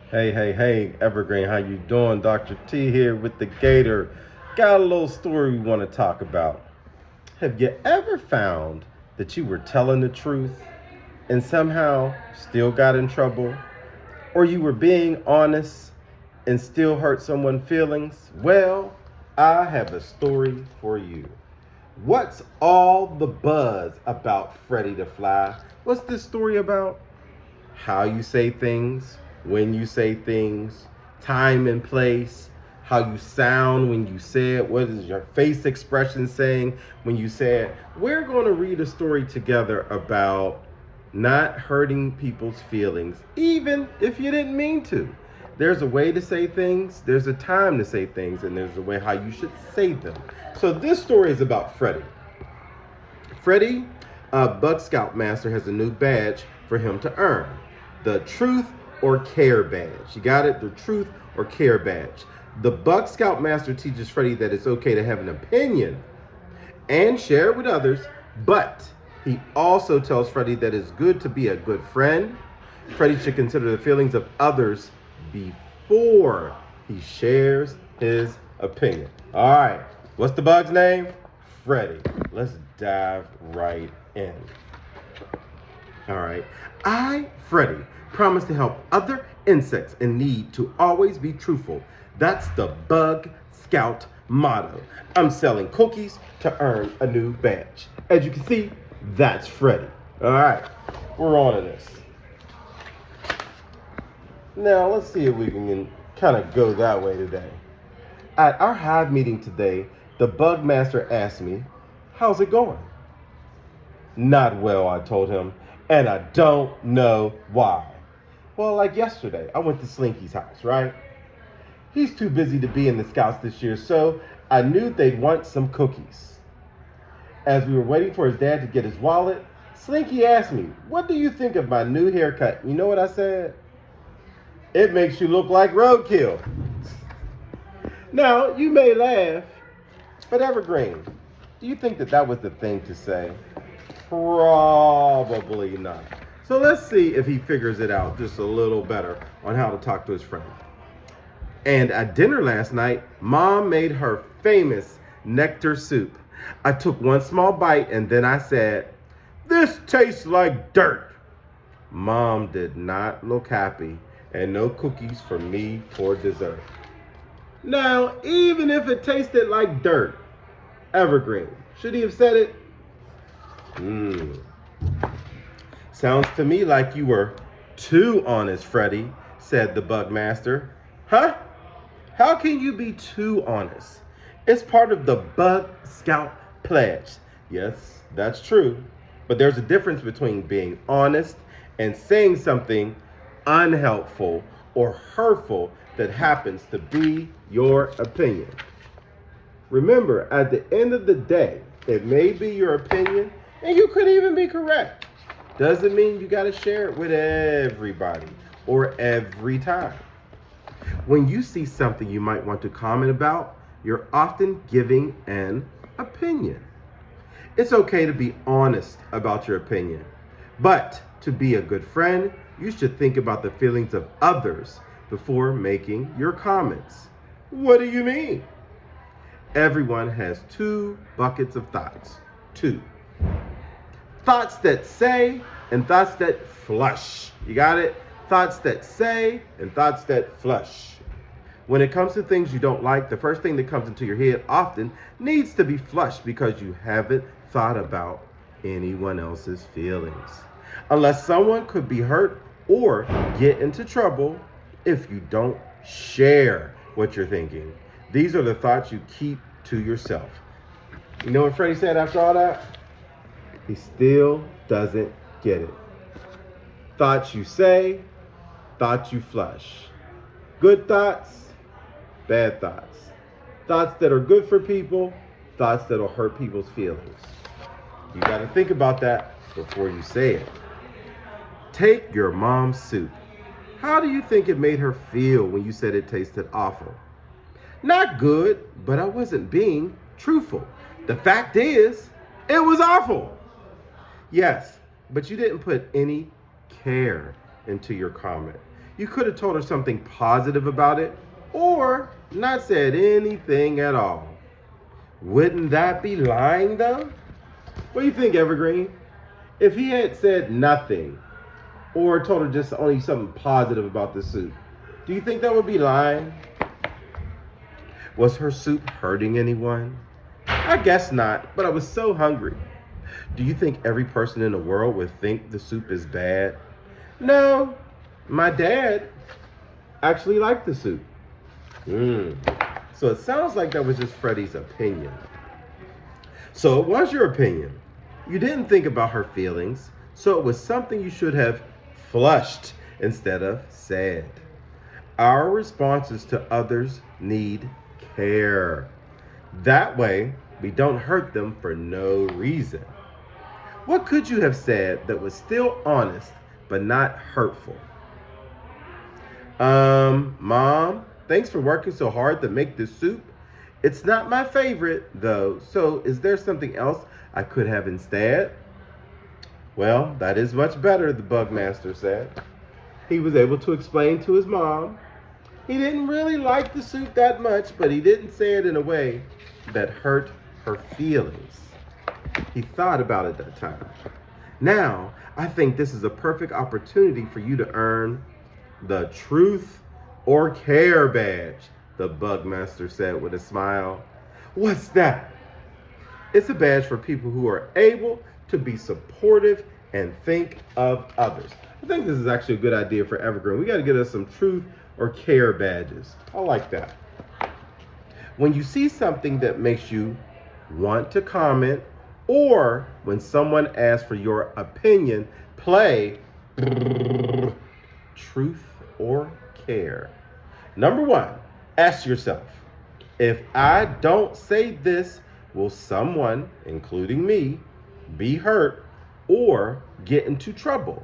Hey, Evergreen, how you doing? Dr. T here with the Gator. Got a little story we want to talk about. Have you ever found that you were telling the truth and somehow still got in trouble? Or you were being honest and still hurt someone's feelings? Well, I have a story for you. What's all the buzz about Freddie the Fly? What's this story about? How you say things, when you say things, time and place, how you sound when you say it, what is your face expression saying when you say it. We're going to read a story together about not hurting people's feelings, even if you didn't mean to. There's a way to say things, there's a time to say things, and there's a way how you should say them. So this story is about Freddie. Freddie, Bug Scout Master, has a new badge for him to earn. The Truth or Care badge. You got it? The Truth or Care badge. The Bug Scout Master teaches Freddie that it's okay to have an opinion and share it with others, but he also tells Freddie that it's good to be a good friend. Freddie should consider the feelings of others before he shares his opinion. All right, what's the bug's name? Freddie. Let's dive right in. All right. I, Freddie, promise to help other insects in need to always be truthful. That's the Bug Scout motto. I'm selling cookies to earn a new badge. As you can see, that's Freddie. All right, we're on to this. Now, let's see if we can kind of go that way today. At our hive meeting today, the Bug Master asked me, "How's it going?" "Not well," I told him, "and I don't know why." Well, like yesterday, I went to Slinky's house, right? He's too busy to be in the Scouts this year, so I knew they'd want some cookies. As we were waiting for his dad to get his wallet, Slinky asked me, "What do you think of my new haircut?" You know what I said? "It makes you look like roadkill." Now, you may laugh, but Evergreen, do you think that was the thing to say? Probably not. So let's see if he figures it out just a little better on how to talk to his friend. And at dinner last night, Mom made her famous nectar soup. I took one small bite and then I said, "This tastes like dirt." Mom did not look happy, and no cookies for me for dessert. Now, even if it tasted like dirt, Evergreen, should he have said it? Sounds to me like you were too honest, Freddie, said the Bug Master. Huh? How can you be too honest? It's part of the Bug Scout pledge. Yes, that's true. But there's a difference between being honest and saying something unhelpful or hurtful that happens to be your opinion. Remember, at the end of the day, it may be your opinion and you could even be correct. Doesn't mean you got to share it with everybody or every time. When you see something you might want to comment about, you're often giving an opinion. It's okay to be honest about your opinion, but to be a good friend, you should think about the feelings of others before making your comments. What do you mean? Everyone has two buckets of thoughts. Two. Thoughts that say and thoughts that flush. You got it? Thoughts that say and thoughts that flush. When it comes to things you don't like, the first thing that comes into your head often needs to be flushed because you haven't thought about anyone else's feelings. Unless someone could be hurt or get into trouble if you don't share what you're thinking. These are the thoughts you keep to yourself. You know what Freddie said after all that? He still doesn't get it. Thoughts you say, thoughts you flush. Good thoughts, bad thoughts. Thoughts that are good for people, thoughts that will hurt people's feelings. You got to think about that before you say it. Take your mom's soup. How do you think it made her feel when you said it tasted awful? Not good, but I wasn't being truthful. The fact is, it was awful. Yes, but you didn't put any care into your comment. You could have told her something positive about it or not said anything at all. Wouldn't that be lying though? What do you think, Evergreen? If he had said nothing or told her just only something positive about the soup, do you think that would be lying? Was her soup hurting anyone? I guess not, but I was so hungry. Do you think every person in the world would think the soup is bad? No, my dad actually liked the soup. So it sounds like that was just Freddie's opinion. So it was your opinion. You didn't think about her feelings, so it was something you should have flushed instead of said. Our responses to others need care. That way, we don't hurt them for no reason. What could you have said that was still honest but not hurtful? Mom, thanks for working so hard to make this soup. It's not my favorite though, so is there something else I could have instead? Well, that is much better, the Bugmaster said. He was able to explain to his mom. He didn't really like the soup that much, but he didn't say it in a way that hurt her feelings. He thought about it that time. Now, I think this is a perfect opportunity for you to earn the Truth or Care badge, the Bugmaster said with a smile. What's that? It's a badge for people who are able to be supportive and think of others. I think this is actually a good idea for Evergreen. We got to get us some Truth or Care badges. I like that. When you see something that makes you want to comment, or when someone asks for your opinion, play Truth or Care. Number 1, ask yourself, if I don't say this, will someone, including me, be hurt or get into trouble?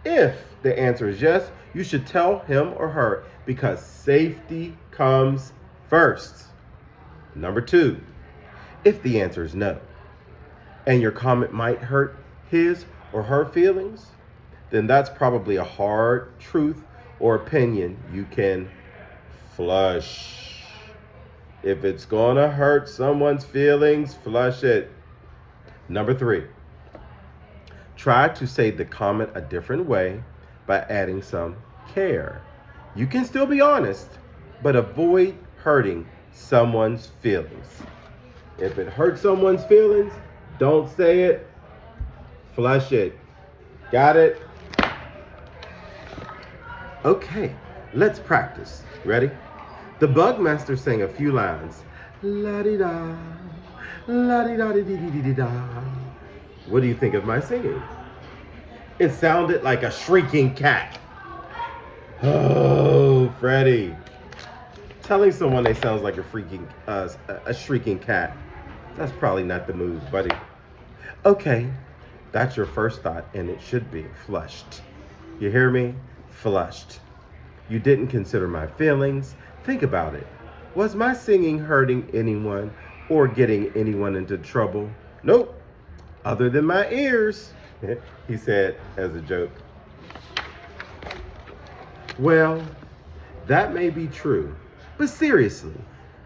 If the answer is yes, you should tell him or her because safety comes first. Number 2, if the answer is no, and your comment might hurt his or her feelings, then that's probably a hard truth or opinion you can flush. If it's gonna hurt someone's feelings, flush it. Number 3, try to say the comment a different way by adding some care. You can still be honest, but avoid hurting someone's feelings. If it hurts someone's feelings, don't say it, flush it. Got it? Okay, let's practice. Ready? The Bugmaster sang a few lines. La-di-da, la-di-da-di-di-di-di-da. What do you think of my singing? It sounded like a shrieking cat. Oh, Freddie. Telling someone they sounds like a shrieking cat. That's probably not the move, buddy. Okay, that's your first thought, and it should be flushed. You hear me? Flushed. You didn't consider my feelings. Think about it. Was my singing hurting anyone or getting anyone into trouble? Nope. Other than my ears, he said as a joke. Well, that may be true, but seriously,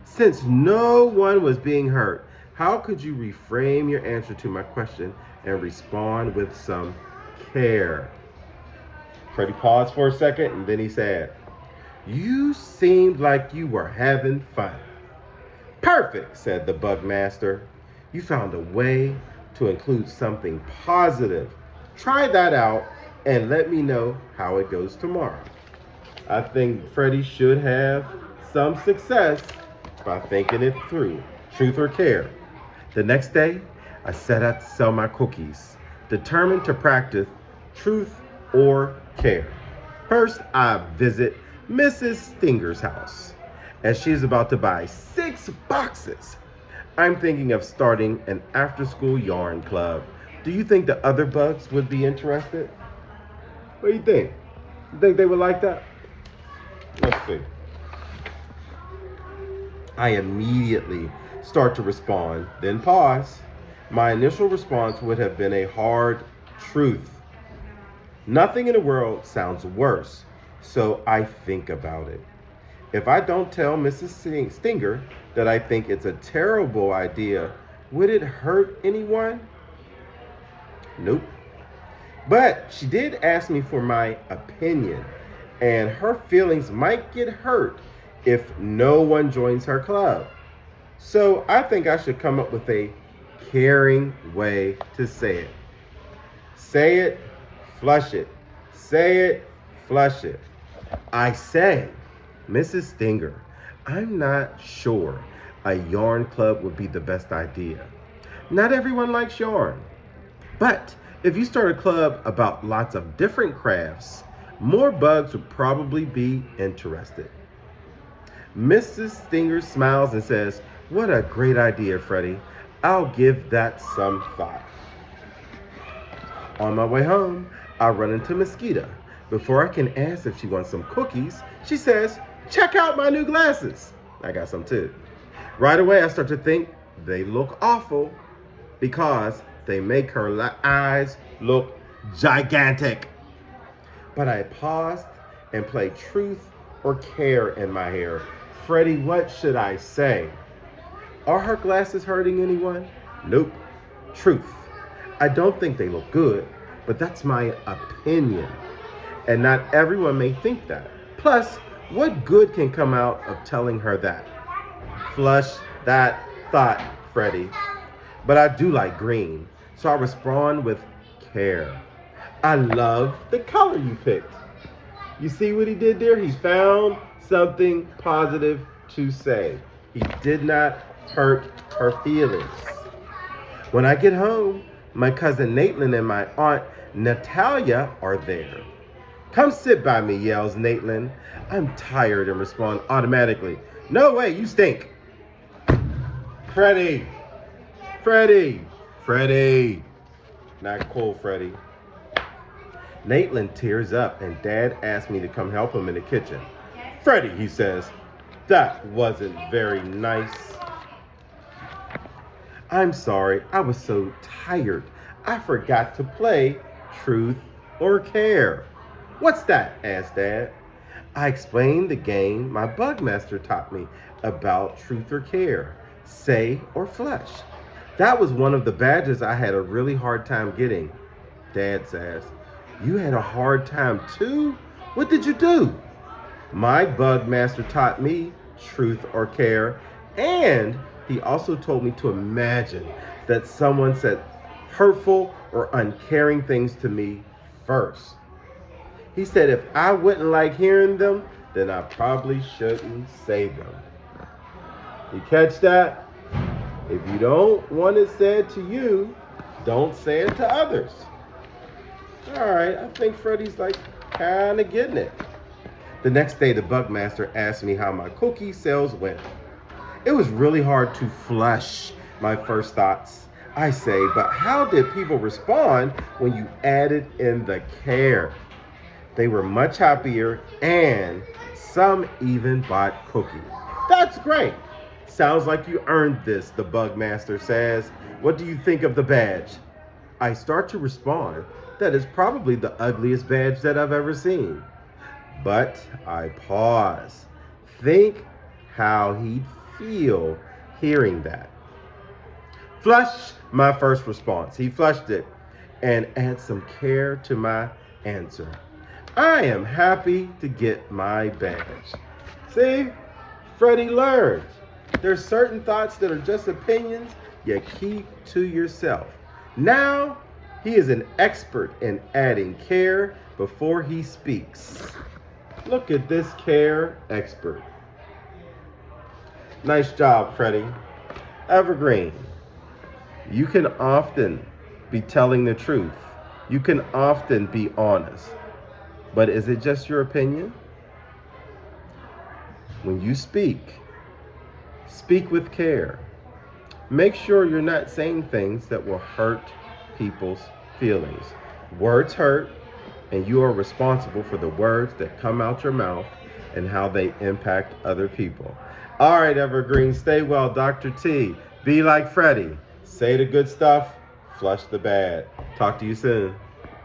since no one was being hurt, how could you reframe your answer to my question and respond with some care? Freddie paused for a second and then he said, you seemed like you were having fun. Perfect, said the Bugmaster. You found a way to include something positive. Try that out and let me know how it goes tomorrow. I think Freddie should have some success by thinking it through. Truth or care. The next day, I set out to sell my cookies, determined to practice truth or care. First, I visit Mrs. Stinger's house, as she's about to buy 6 boxes. I'm thinking of starting an after-school yarn club. Do you think the other bugs would be interested? What do you think? You think they would like that? Let's see. I immediately start to respond, then pause. My initial response would have been a hard truth. Nothing in the world sounds worse. So I think about it. If I don't tell Mrs. Stinger that I think it's a terrible idea, would it hurt anyone? Nope. But she did ask me for my opinion, and her feelings might get hurt if no one joins her club. So I think I should come up with a caring way to say it. Say it, flush it. Say it, flush it. I say, Mrs. Stinger, I'm not sure a yarn club would be the best idea. Not everyone likes yarn. But if you start a club about lots of different crafts, more bugs would probably be interested. Mrs. Stinger smiles and says, what a great idea, Freddie. I'll give that some thought. On my way home, I run into Mosquito. Before I can ask if she wants some cookies, she says, check out my new glasses. I got some too. Right away, I start to think they look awful because they make her eyes look gigantic. But I paused and played truth or care in my hair. Freddie, what should I say? Are her glasses hurting anyone? Nope. Truth. I don't think they look good, but that's my opinion. And not everyone may think that. Plus, what good can come out of telling her that? Flush that thought, Freddie. But I do like green, so I respond with care. I love the color you picked. You see what he did there? He found something positive to say. He did not hurt her feelings. When I get home, my cousin Natelin and my aunt Natalia are there. Come sit by me, yells Natelin. I'm tired and respond automatically. No way, you stink. Freddie. Not cool, Freddie. Natelin tears up and Dad asks me to come help him in the kitchen. Freddie, he says, that wasn't very nice. I'm sorry, I was so tired. I forgot to play Truth or Care. What's that? Asked Dad. I explained the game my Bugmaster taught me about Truth or Care, Say or Flush. That was one of the badges I had a really hard time getting. Dad says, you had a hard time too? What did you do? My Bugmaster taught me Truth or Care, and he also told me to imagine that someone said hurtful or uncaring things to me first. He said if I wouldn't like hearing them, then I probably shouldn't say them. You catch that? If you don't want it said to you, don't say it to others. All right, I think Freddie's like kind of getting it. The next day, the Bugmaster asked me how my cookie sales went. It was really hard to flush my first thoughts. I say, but how did people respond when you added in the care? They were much happier and some even bought cookies. That's great. Sounds like you earned this, the Bugmaster says. What do you think of the badge? I start to respond that it's probably the ugliest badge that I've ever seen. But I pause. Think how he'd feel hearing that. Flush, my first response. He flushed it and add some care to my answer. I am happy to get my badge. See, Freddie learned. There's certain thoughts that are just opinions you keep to yourself. Now, he is an expert in adding care before he speaks. Look at this care expert. Nice job, Freddie. Evergreen, you can often be telling the truth. You can often be honest. But is it just your opinion? When you speak, speak with care. Make sure you're not saying things that will hurt people's feelings. Words hurt, and you are responsible for the words that come out your mouth and how they impact other people. All right, Evergreen, stay well. Dr. T, be like Freddie. Say the good stuff, flush the bad. Talk to you soon.